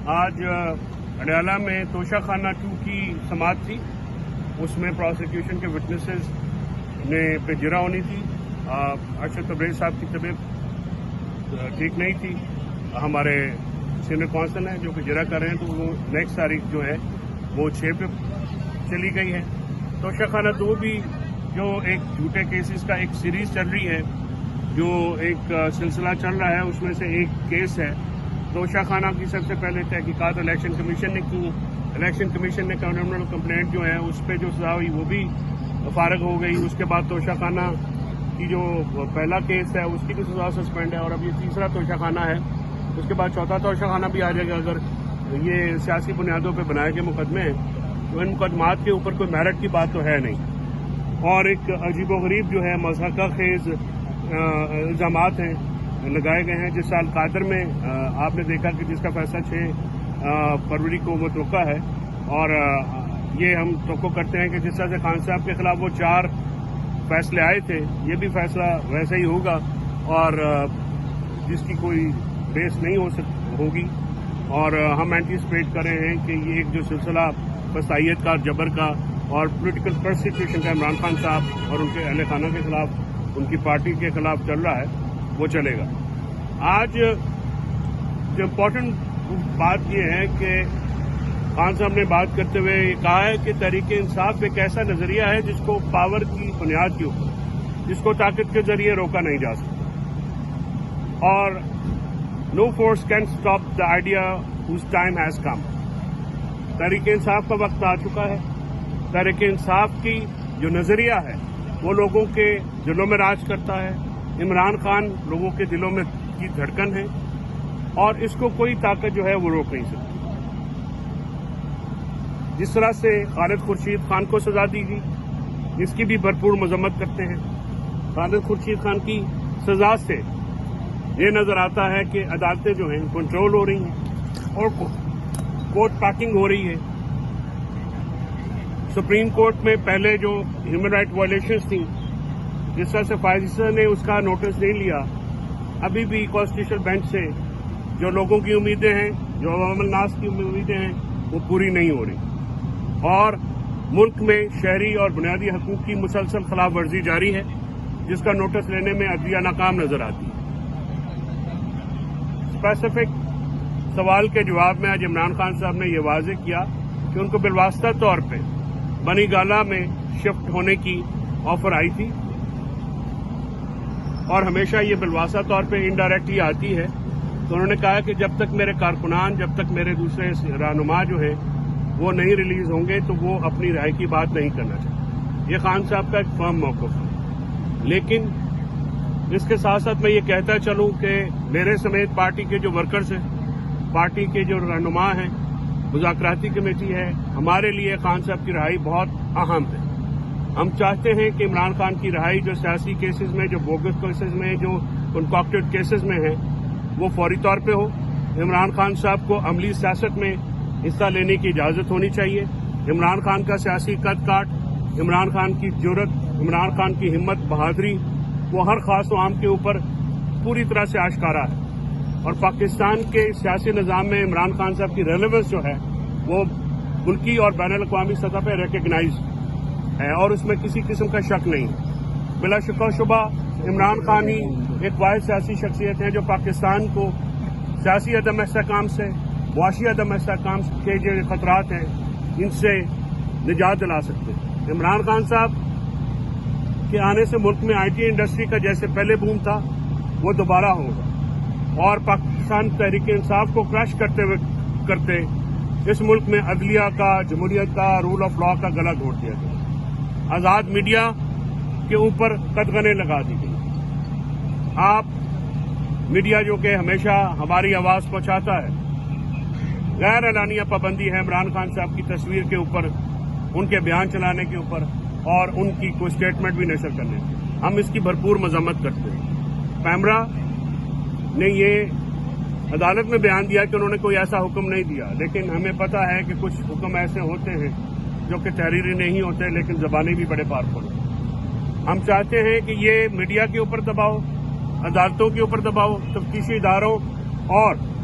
آج اڈیالہ میں توشہ خانہ 2 کی سماعت تھی. اس میں پروسیکیوشن کے وٹنسز نے پہ جرا ہونی تھی. ارشد تبریز صاحب کی طبیعت ٹھیک نہیں تھی. ہمارے سینئر کونسل ہیں جو کہ جرا کر رہے ہیں, تو وہ نیکسٹ تاریخ جو ہے وہ 6 پہ چلی گئی ہے. توشہ خانہ 2 بھی جو ایک جھوٹے کیسز کا ایک سیریز چل رہی ہے, جو ایک سلسلہ چل رہا ہے, اس میں سے ایک کیس ہے توشہ خانہ کی. سب سے پہلے تحقیقات الیکشن کمیشن نے کی. الیکشن کمیشن نے کرمنل کمپلینٹ جو ہے اس پہ جو سزا ہوئی وہ بھی فارغ ہو گئی. اس کے بعد توشہ خانہ کی جو پہلا کیس ہے اس کی بھی سزا سسپینڈ ہے, اور اب یہ تیسرا توشہ خانہ ہے. اس کے بعد چوتھا توشہ خانہ بھی آ جائے گا. اگر یہ سیاسی بنیادوں پہ بنائے گئے مقدمے ہیں تو ان مقدمات کے اوپر کوئی میرٹ کی بات تو ہے نہیں. اور ایک عجیب و غریب جو ہے مضحکہ خیز الزامات ہیں لگائے گئے ہیں. جس سال قادر میں آپ نے دیکھا کہ جس کا فیصلہ 6 فروری کو متوقع ہے, اور یہ ہم توقع کرتے ہیں کہ جس طرح سے خان صاحب کے خلاف وہ 4 فیصلے آئے تھے, یہ بھی فیصلہ ویسا ہی ہوگا, اور جس کی کوئی بیس نہیں ہوگی. اور ہم اینٹیسپیٹ کر رہے ہیں کہ یہ ایک جو سلسلہ فسائیت کا, جبر کا اور پولیٹیکل پرسیکیوشن کا عمران خان صاحب اور ان کے اہل خانہ کے خلاف, ان کی پارٹی کے خلاف چل رہا ہے, وہ چلے گا. آج جو امپورٹنٹ بات یہ ہے کہ خان صاحب نے بات کرتے ہوئے یہ کہا ہے کہ تحریک انصاف ایک ایسا نظریہ ہے جس کو پاور کی بنیاد کے اوپر, جس کو طاقت کے ذریعے روکا نہیں جا سکتا, اور no force can stop the idea whose time has come. Tehreek Insaf کا وقت آ چکا ہے. تحریک انصاف کی جو نظریہ ہے وہ لوگوں کے دلوں میں راج کرتا ہے. عمران خان لوگوں کے دلوں میں کی دھڑکن ہے, اور اس کو کوئی طاقت جو ہے وہ روک نہیں سکتی. جس طرح سے خالد خورشید خان کو سزا دی گئی, اس کی بھی بھرپور مذمت کرتے ہیں. خالد خورشید خان کی سزا سے یہ نظر آتا ہے کہ عدالتیں جو ہیں کنٹرول ہو رہی ہیں اور کورٹ پیکنگ ہو رہی ہے. سپریم کورٹ میں پہلے جو ہیومن رائٹ وائلیشنز تھیں, جس طرح سے فائزہ نے اس کا نوٹس نہیں لیا, ابھی بھی کانسٹیٹیوشنل بینچ سے جو لوگوں کی امیدیں ہیں, جو عوام الناس کی امیدیں ہیں, وہ پوری نہیں ہو رہی, اور ملک میں شہری اور بنیادی حقوق کی مسلسل خلاف ورزی جاری ہے, جس کا نوٹس لینے میں عدلیہ ناکام نظر آتی ہے. اسپیسیفک سوال کے جواب میں آج عمران خان صاحب نے یہ واضح کیا کہ ان کو بالواسطہ طور پہ بنی گالہ میں شفٹ ہونے کی آفر آئی تھی, اور ہمیشہ یہ بالواسطہ طور پہ انڈائریکٹلی آتی ہے. تو انہوں نے کہا کہ جب تک میرے کارکنان, جب تک میرے دوسرے رہنما جو ہیں وہ نہیں ریلیز ہوں گے تو وہ اپنی رائے کی بات نہیں کرنا چاہتے. یہ خان صاحب کا ایک فرم موقف ہے. لیکن اس کے ساتھ ساتھ میں یہ کہتا چلوں کہ میرے سمیت پارٹی کے جو ورکرز ہیں, پارٹی کے جو رہنما ہیں, مذاکراتی کمیٹی ہے, ہمارے لیے خان صاحب کی رہائی بہت اہم ہے. ہم چاہتے ہیں کہ عمران خان کی رہائی جو سیاسی کیسز میں, جو بوگس کیسز میں, جو کنکاکٹڈ کیسز میں ہیں, وہ فوری طور پہ ہو. عمران خان صاحب کو عملی سیاست میں حصہ لینے کی اجازت ہونی چاہیے. عمران خان کا سیاسی قد کاٹ, عمران خان کی جرت, عمران خان کی ہمت, بہادری, وہ ہر خاص و عام کے اوپر پوری طرح سے آشکارا ہے. اور پاکستان کے سیاسی نظام میں عمران خان صاحب کی ریلیونس جو ہے وہ ملکی اور بین الاقوامی سطح پہ ریکگنائز ہے, اور اس میں کسی قسم کا شک نہیں. بلا شک و شبہ عمران خان ہی ایک واحد سیاسی شخصیت ہے جو پاکستان کو سیاسی عدم استحکام سے, معاشی عدم استحکام کے جو خطرات ہیں ان سے نجات دلا سکتے ہیں. عمران خان صاحب کے آنے سے ملک میں آئی ٹی انڈسٹری کا جیسے پہلے بوم تھا وہ دوبارہ ہوگا, اور پاکستان تحریک انصاف کو کریش کرتے اس ملک میں عدلیہ کا, جمہوریت کا, رول آف لا کا گلا گھونٹ دیا گیا. آزاد میڈیا کے اوپر قدغنیں لگا دی گئی. آپ میڈیا جو کہ ہمیشہ ہماری آواز پہنچاتا ہے, غیر اعلانیہ پابندی ہے عمران خان صاحب کی تصویر کے اوپر, ان کے بیان چلانے کے اوپر, اور ان کی کوئی اسٹیٹمنٹ بھی نشر کرنے. ہم اس کی بھرپور مذمت کرتے ہیں. پیمرا نے یہ عدالت میں بیان دیا کہ انہوں نے کوئی ایسا حکم نہیں دیا, لیکن ہمیں پتہ ہے کہ کچھ حکم ایسے ہوتے ہیں جو کہ تحریری نہیں ہوتے لیکن زبانی بھی بڑے پاورفل ہوتے. ہم چاہتے ہیں کہ یہ میڈیا کے اوپر دباؤ, عدالتوں کے اوپر دباؤ, تفتیشی اداروں اور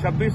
26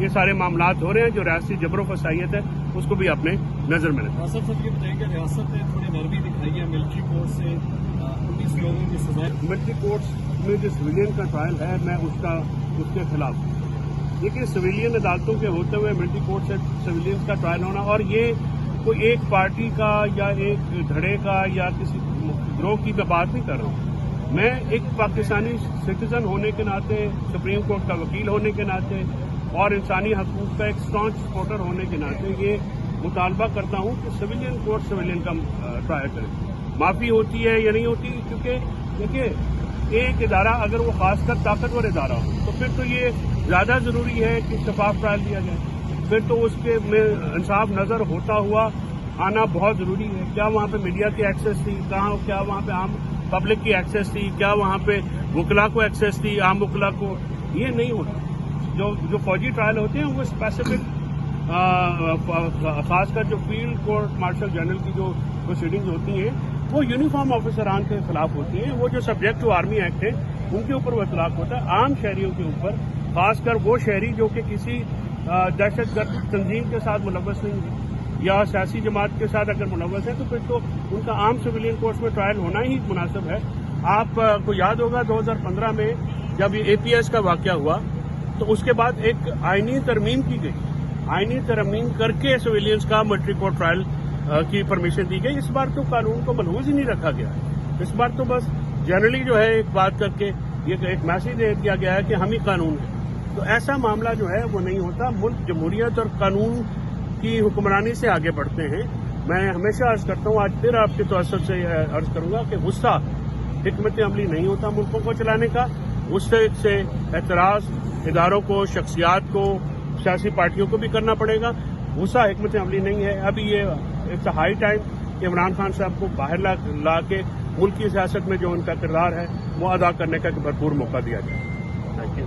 یہ سارے معاملات ہو رہے ہیں. جو ریاستی جبر و فسائیت ہے اس کو بھی اپنے نظر میں رکھیں. آصف صاحب یہ بتائیں کہ ریاست نے تھوڑی نرمی دکھائی ہے ملٹری کورٹ سے 19 لوگوں کی سزائیں. ملٹری کورٹس میں جو سویلین کا ٹرائل ہے میں اس کے خلاف ہوں. لیکن سویلین عدالتوں کے ہوتے ہوئے ملٹری کورٹ سے سویلین کا ٹرائل ہونا, اور یہ کوئی ایک پارٹی کا یا ایک دھڑے کا یا کسی گروہ کی میں بات نہیں کر رہا ہوں. میں ایک پاکستانی سٹیزن ہونے کے ناطے, سپریم کورٹ کا وکیل ہونے کے ناطے اور انسانی حقوق کا ایک اسٹرانگ سپورٹر ہونے کے ناطے یہ مطالبہ کرتا ہوں کہ سویلین کورٹ سویلین کا ٹرائل کرے. معافی ہوتی ہے یا نہیں ہوتی, کیونکہ دیکھیے ایک ادارہ اگر وہ خاص کر طاقتور ادارہ ہو تو پھر تو یہ زیادہ ضروری ہے کہ شفاف ٹرائل دیا جائے. پھر تو اس کے میں انصاف نظر ہوتا ہوا آنا بہت ضروری ہے. کیا وہاں پہ میڈیا کی ایکسیس تھی, کیا وہاں پہ عام پبلک کی ایکسیس تھی, کیا وہاں پہ وکلا کو ایکسیس تھی, عام وکلا کو؟ یہ نہیں ہوتا. جو فوجی ٹرائل ہوتے ہیں وہ اسپیسیفک خاص کر جو فیلڈ کورٹ مارشل جنرل کی جو پروسیڈنگز ہوتی ہیں وہ یونیفارم آفیسران کے خلاف ہوتی ہیں. وہ جو سبجیکٹ ٹو آرمی ایکٹ ہے ان کے اوپر وہ اطلاق ہوتا ہے. عام شہریوں کے اوپر, خاص کر وہ شہری جو کہ کسی دہشت گرد تنظیم کے ساتھ ملوث نہیں ہے یا سیاسی جماعت کے ساتھ اگر ملوث ہے تو پھر تو ان کا عام سویلین کورٹس میں ٹرائل ہونا ہی مناسب ہے. آپ کو یاد ہوگا 2015 میں جب یہ APS کا واقعہ ہوا تو اس کے بعد ایک آئینی ترمیم کی گئی. آئینی ترمیم کر کے سویلینز کا ملٹری کورٹ ٹرائل کی پرمیشن دی گئی. اس بار تو قانون کو ملحوظ ہی نہیں رکھا گیا. اس بار تو بس جنرلی جو ہے ایک بات کر کے یہ ایک میسج دے دیا گیا ہے کہ ہم ہی قانون ہیں. تو ایسا معاملہ جو ہے وہ نہیں ہوتا. ملک جمہوریت اور قانون کی حکمرانی سے آگے بڑھتے ہیں. میں ہمیشہ عرض کرتا ہوں, آج پھر آپ کے توسط سے عرض کروں گا کہ غصہ حکمت عملی نہیں ہوتا ملکوں کو چلانے کا. غصے سے اعتراض اداروں کو, شخصیات کو, سیاسی پارٹیوں کو بھی کرنا پڑے گا. غصہ حکمت عملی نہیں ہے. ابھی یہ اٹس ہائی ٹائم کہ عمران خان صاحب کو باہر لا کے ملک کی سیاست میں جو ان کا کردار ہے وہ ادا کرنے کا ایک بھرپور موقع دیا جائے. Thank you.